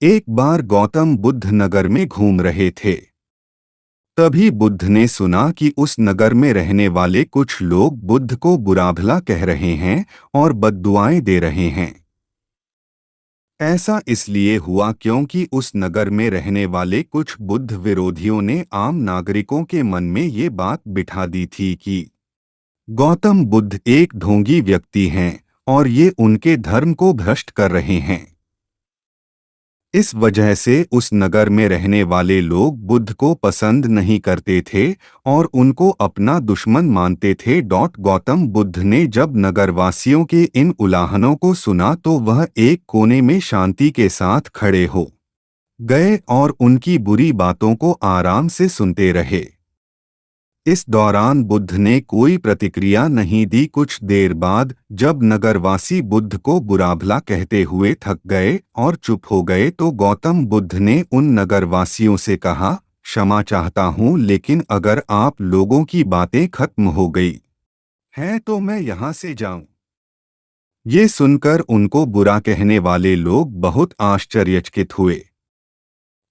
एक बार गौतम बुद्ध नगर में घूम रहे थे। तभी बुद्ध ने सुना कि उस नगर में रहने वाले कुछ लोग बुद्ध को बुरा भला कह रहे हैं और बद्दुआएं दे रहे हैं। ऐसा इसलिए हुआ क्योंकि उस नगर में रहने वाले कुछ बुद्ध विरोधियों ने आम नागरिकों के मन में ये बात बिठा दी थी कि गौतम बुद्ध एक ढोंगी व्यक्ति हैं और ये उनके धर्म को भ्रष्ट कर रहे हैं। इस वजह से उस नगर में रहने वाले लोग बुद्ध को पसंद नहीं करते थे और उनको अपना दुश्मन मानते थे। गौतम बुद्ध ने जब नगरवासियों के इन उलाहनों को सुना तो वह एक कोने में शांति के साथ खड़े हो गए और उनकी बुरी बातों को आराम से सुनते रहे। इस दौरान बुद्ध ने कोई प्रतिक्रिया नहीं दी। कुछ देर बाद जब नगरवासी बुद्ध को बुरा भला कहते हुए थक गए और चुप हो गए तो गौतम बुद्ध ने उन नगरवासियों से कहा, क्षमा चाहता हूँ, लेकिन अगर आप लोगों की बातें खत्म हो गई हैं तो मैं यहाँ से जाऊँ। ये सुनकर उनको बुरा कहने वाले लोग बहुत आश्चर्यचकित हुए।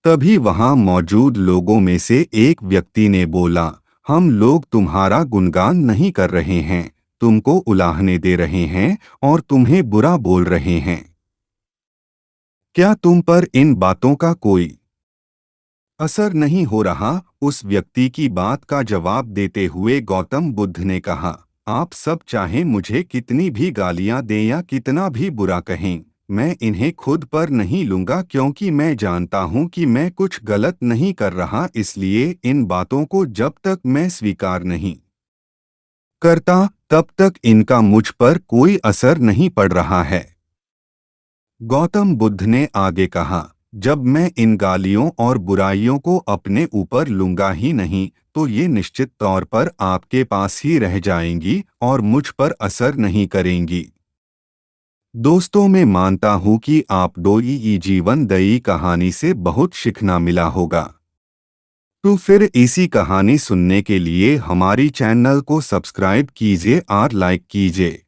तभी वहाँ मौजूद लोगों में से एक व्यक्ति ने बोला, हम लोग तुम्हारा गुणगान नहीं कर रहे हैं, तुमको उलाहने दे रहे हैं और तुम्हें बुरा बोल रहे हैं। क्या तुम पर इन बातों का कोई असर नहीं हो रहा? उस व्यक्ति की बात का जवाब देते हुए गौतम बुद्ध ने कहा, आप सब चाहे मुझे कितनी भी गालियां दें या कितना भी बुरा कहें, मैं इन्हें खुद पर नहीं लूंगा क्योंकि मैं जानता हूं कि मैं कुछ गलत नहीं कर रहा। इसलिए इन बातों को जब तक मैं स्वीकार नहीं करता तब तक इनका मुझ पर कोई असर नहीं पड़ रहा है। गौतम बुद्ध ने आगे कहा, जब मैं इन गालियों और बुराइयों को अपने ऊपर लूंगा ही नहीं तो ये निश्चित तौर पर आपके पास ही रह जाएंगी और मुझ पर असर नहीं करेंगी। दोस्तों, मैं मानता हूँ कि आप दो जीवन दई कहानी से बहुत सीखना मिला होगा। तो फिर इसी कहानी सुनने के लिए हमारी चैनल को सब्सक्राइब कीजिए और लाइक कीजिए।